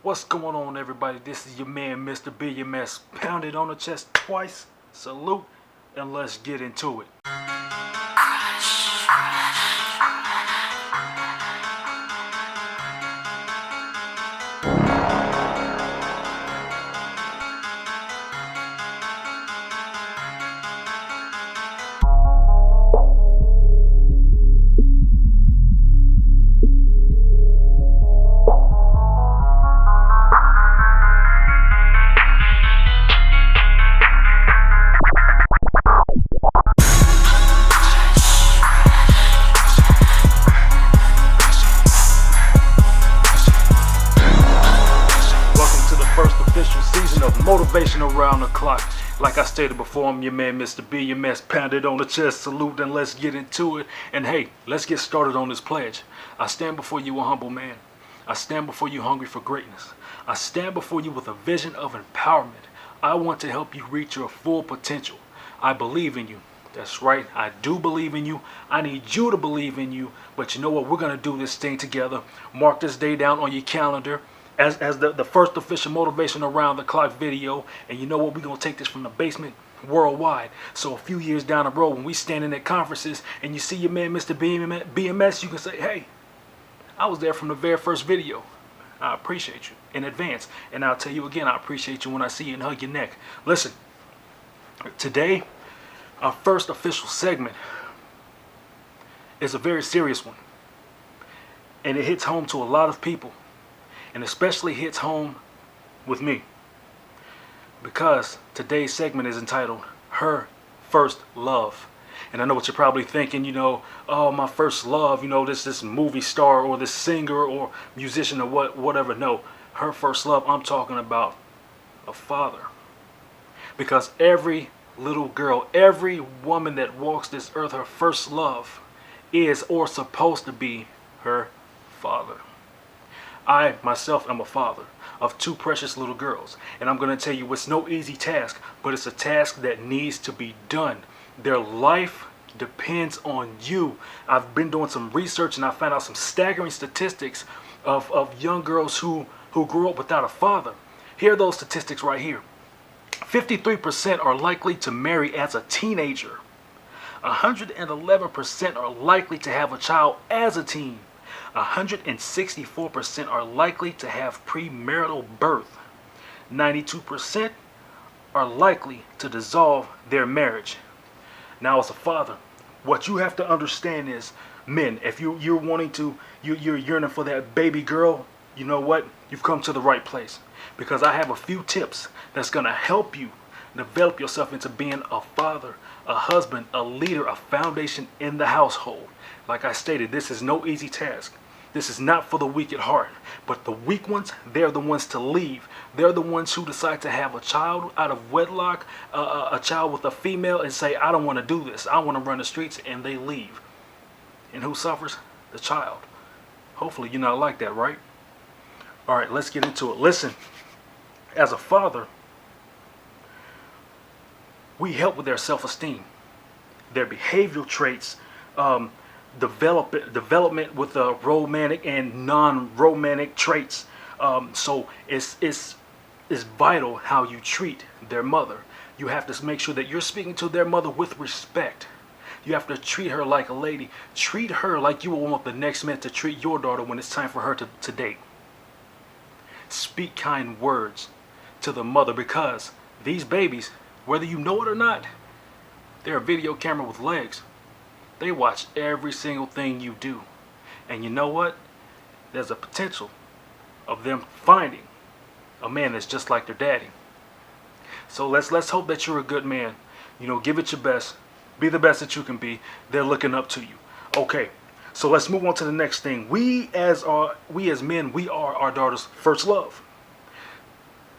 What's going on, everybody? This is your man, Mr.BMS. Pounded on the chest twice. Salute, and let's get into it. Season of motivation around the clock. Like I stated before, I'm your man, Mr.BMS. Pounded on the chest, salute, and let's get into it. And hey, let's get started on this pledge. I stand before you a humble man. I stand before you hungry for greatness. I stand before you with a vision of empowerment. I want to help you reach your full potential. I believe in you. That's right, I do believe in you. I need you to believe in you. But you know what? We're going to do this thing together. Mark this day down on your calendar as the first official motivation around the clock video. And you know what? We're going to take this from the basement worldwide. So a few years down the road, when we standing at conferences and you see your man Mr. BMS, you can say, hey, I was there from the very first video. I appreciate you in advance. And I'll tell you again, I appreciate you when I see you and hug your neck. Listen, today, our first official segment is a very serious one. And it hits home to a lot of people. And especially hits home with me. Because today's segment is entitled, Her First Love. And I know what you're probably thinking, oh, my first love, this movie star or this singer or musician or whatever. No, her first love, I'm talking about a father. Because every little girl, every woman that walks this earth, her first love is or supposed to be her father. I myself am a father of two precious little girls, and I'm going to tell you it's no easy task, but it's a task that needs to be done. Their life depends on you. I've been doing some research and I found out some staggering statistics of young girls who grew up without a father. Here are those statistics right here. 53% are likely to marry as a teenager. 111% are likely to have a child as a teen. 164% are likely to have premarital birth. 92% are likely to dissolve their marriage. Now, as a father, what you have to understand is, men, if you're yearning for that baby girl, you know what? You've come to the right place. Because I have a few tips that's going to help you develop yourself into being a father, a husband, a leader, a foundation in the household. Like I stated, this is no easy task. This is not for the weak at heart. But the weak ones, they're the ones to leave. They're the ones who decide to have a child out of wedlock, a child with a female, and say, I don't want to do this. I want to run the streets, and they leave. And who suffers? The child. Hopefully you're not like that, right? All right, let's get into it. Listen, as a father, we help with their self-esteem, their behavioral traits, development with romantic and non-romantic traits. So it's vital how you treat their mother. You have to make sure that you're speaking to their mother with respect. You have to treat her like a lady. Treat her like you will want the next man to treat your daughter when it's time for her to date. Speak kind words to the mother, because these babies, whether you know it or not, they're a video camera with legs. They watch every single thing you do. And you know what? There's a potential of them finding a man that's just like their daddy. So let's hope that you're a good man. Give it your best. Be the best that you can be. They're looking up to you. Okay, so let's move on to the next thing. We as men, we are our daughter's first love.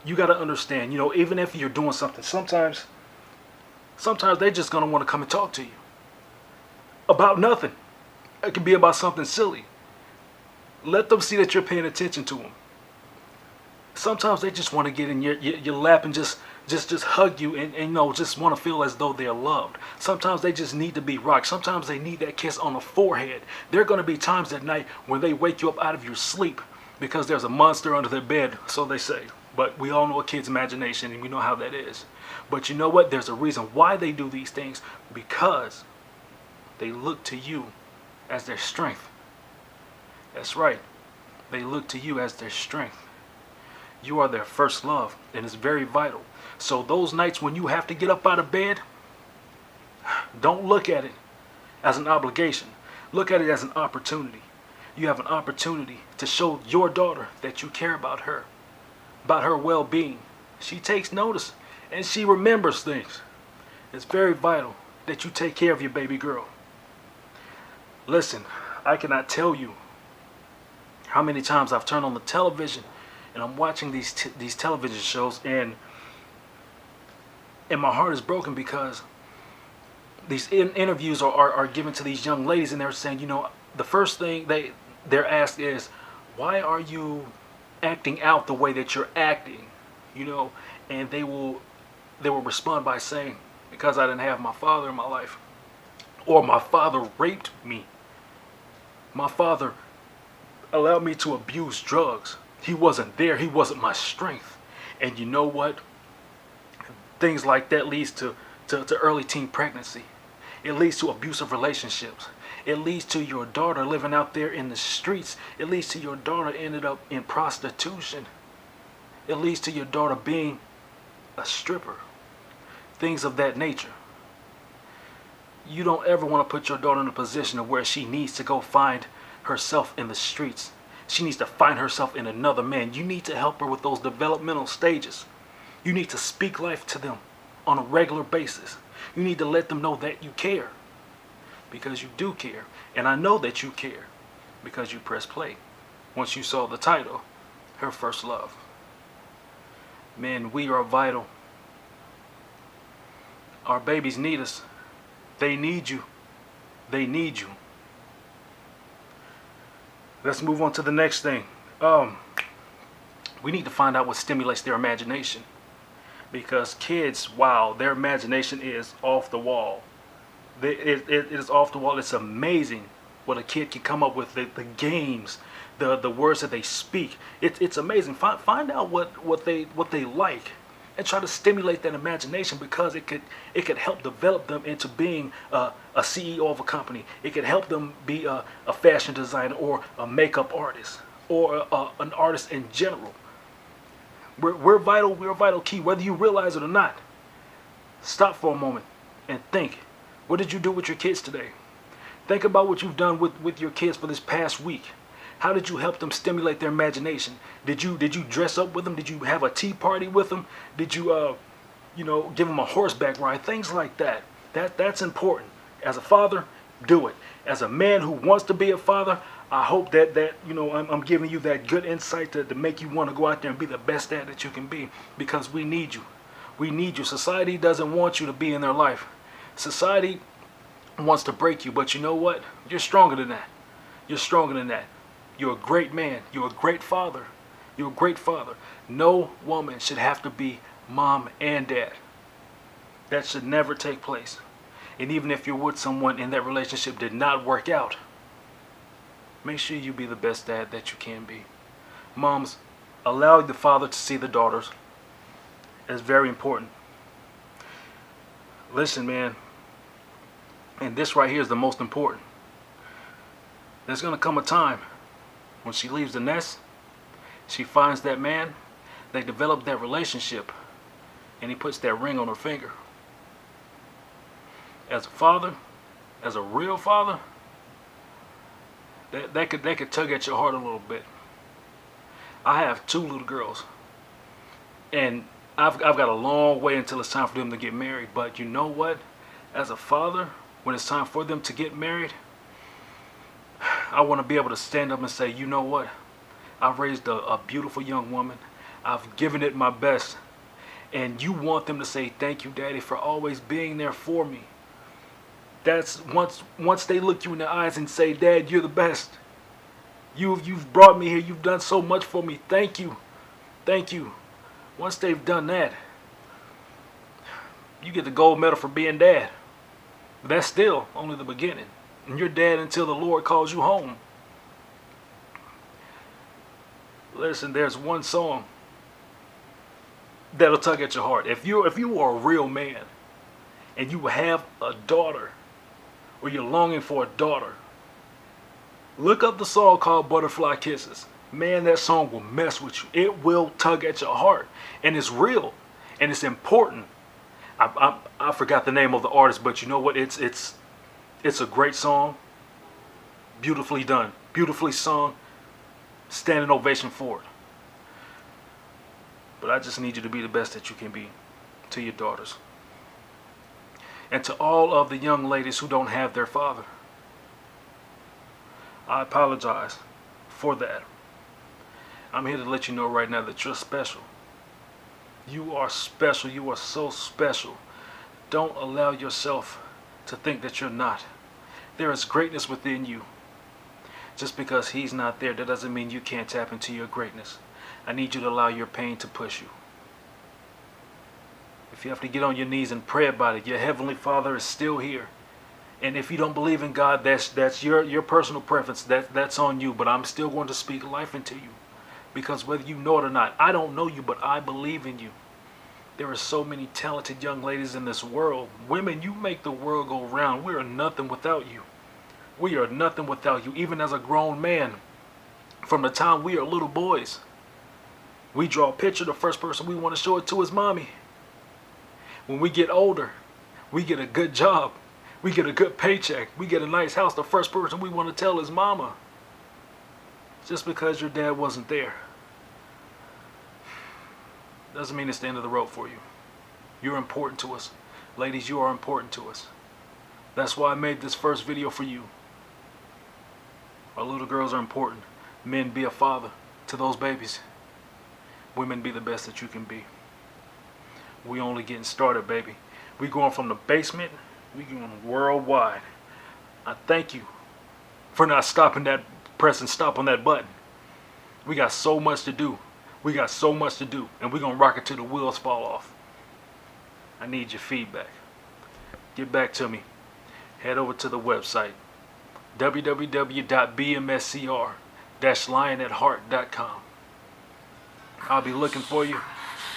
You got to understand, even if you're doing something, sometimes they're just going to want to come and talk to you. About nothing. It could be about something silly. Let them see that you're paying attention to them. Sometimes they just want to get in your lap and just hug you and just want to feel as though they're loved. Sometimes they just need to be rocked. Sometimes they need that kiss on the forehead. There are going to be times at night when they wake you up out of your sleep because there's a monster under their bed, so they say. But we all know a kid's imagination, and we know how that is. But you know what? There's a reason why they do these things, because they look to you as their strength. That's right. They look to you as their strength. You are their first love, and it's very vital. So those nights when you have to get up out of bed, don't look at it as an obligation. Look at it as an opportunity. You have an opportunity to show your daughter that you care about her well-being. She takes notice and she remembers things. It's very vital that you take care of your baby girl. Listen, I cannot tell you how many times I've turned on the television and I'm watching these television shows, and my heart is broken because these interviews are given to these young ladies, and they're saying, you know, the first thing they're asked is, why are you acting out the way that you're acting? You know, and they will respond by saying, because I didn't have my father in my life, or my father raped me. My father allowed me to abuse drugs. He wasn't there. He wasn't my strength. And you know what? Things like that leads to early teen pregnancy. It leads to abusive relationships. It leads to your daughter living out there in the streets. It leads to your daughter ended up in prostitution. It leads to your daughter being a stripper. Things of that nature. You don't ever want to put your daughter in a position of where she needs to go find herself in the streets. She needs to find herself in another man. You need to help her with those developmental stages. You need to speak life to them on a regular basis. You need to let them know that you care, because you do care. And I know that you care because you press play once you saw the title, Her First Love. Men, we are vital. Our babies need us. They need you. They need you. Let's move on to the next thing. We need to find out what stimulates their imagination. Because kids, wow, their imagination is off the wall. It is off the wall. It's amazing what a kid can come up with. The games, the words that they speak. It's amazing. Find out what they like, and try to stimulate that imagination, because it could help develop them into being a CEO of a company. It could help them be a fashion designer, or a makeup artist, or an artist in general. We're vital. We're a vital key, whether you realize it or not. Stop for a moment and think. What did you do with your kids today? Think about what you've done with your kids for this past week. How did you help them stimulate their imagination? Did you dress up with them? Did you have a tea party with them? Did you give them a horseback ride? Things like that. That's important. As a father, do it. As a man who wants to be a father, I hope that I'm giving you that good insight to make you want to go out there and be the best dad that you can be, because we need you. We need you. Society doesn't want you to be in their life. Society wants to break you, but you know what? You're stronger than that. You're stronger than that. You're a great man. You're a great father. You're a great father. No woman should have to be mom and dad. That should never take place. And even if you're with someone and that relationship did not work out, make sure you be the best dad that you can be. Moms, allow the father to see the daughters. It's very important. Listen, man, and this right here is the most important. There's going to come a time when she leaves the nest, she finds that man, they develop that relationship, and he puts that ring on her finger. As a father, as a real father, that could tug at your heart a little bit. I have 2 little girls, and I've got a long way until it's time for them to get married. But you know what? As a father, when it's time for them to get married, I want to be able to stand up and say, you know what? I've raised a beautiful young woman. I've given it my best. And you want them to say, thank you, Daddy, for always being there for me. That's once they look you in the eyes and say, Dad, you're the best. You've brought me here. You've done so much for me. Thank you. Thank you. Once they've done that, you get the gold medal for being dad. But that's still only the beginning. And you're dad until the Lord calls you home. Listen, there's one song that'll tug at your heart. If you are a real man and you have a daughter or you're longing for a daughter, look up the song called Butterfly Kisses. Man, that song will mess with you. It will tug at your heart. And it's real. And it's important. I forgot the name of the artist, but you know what? It's a great song. Beautifully done. Beautifully sung. Standing ovation for it. But I just need you to be the best that you can be to your daughters. And to all of the young ladies who don't have their father, I apologize for that. I'm here to let you know right now that you're special. You are special. You are so special. Don't allow yourself to think that you're not. There is greatness within you. Just because he's not there, that doesn't mean you can't tap into your greatness. I need you to allow your pain to push you. If you have to get on your knees and pray about it, your Heavenly Father is still here. And if you don't believe in God, that's your personal preference. That's on you. But I'm still going to speak life into you. Because whether you know it or not, I don't know you, but I believe in you. There are so many talented young ladies in this world. Women, you make the world go round. We are nothing without you. We are nothing without you. Even as a grown man, from the time we are little boys, we draw a picture. The first person we want to show it to is mommy. When we get older, we get a good job. We get a good paycheck. We get a nice house. The first person we want to tell is mama. Just because your dad wasn't there doesn't mean it's the end of the road for you. You're important to us. Ladies, you are important to us. That's why I made this first video for you. Our little girls are important. Men, be a father to those babies. Women, be the best that you can be. We only getting started, baby. We going from the basement, we going worldwide. I thank you for not pressing stop on that button. We got so much to do. We got so much to do. And we're going to rock it till the wheels fall off. I need your feedback. Get back to me. Head over to the website, www.bmscr-lionatheart.com. I'll be looking for you.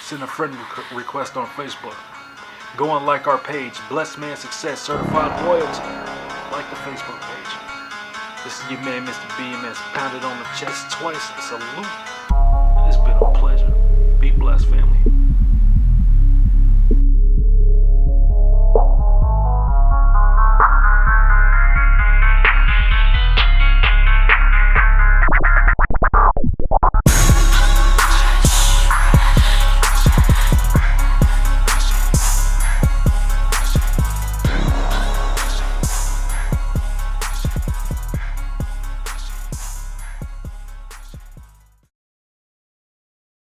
Send a friend request on Facebook. Go and like our page, Blessed Man Success Certified Royalty. Like the Facebook page. This is your man, Mr.BMS. Pounded on the chest twice. Salute. It's been a pleasure. Be blessed, family.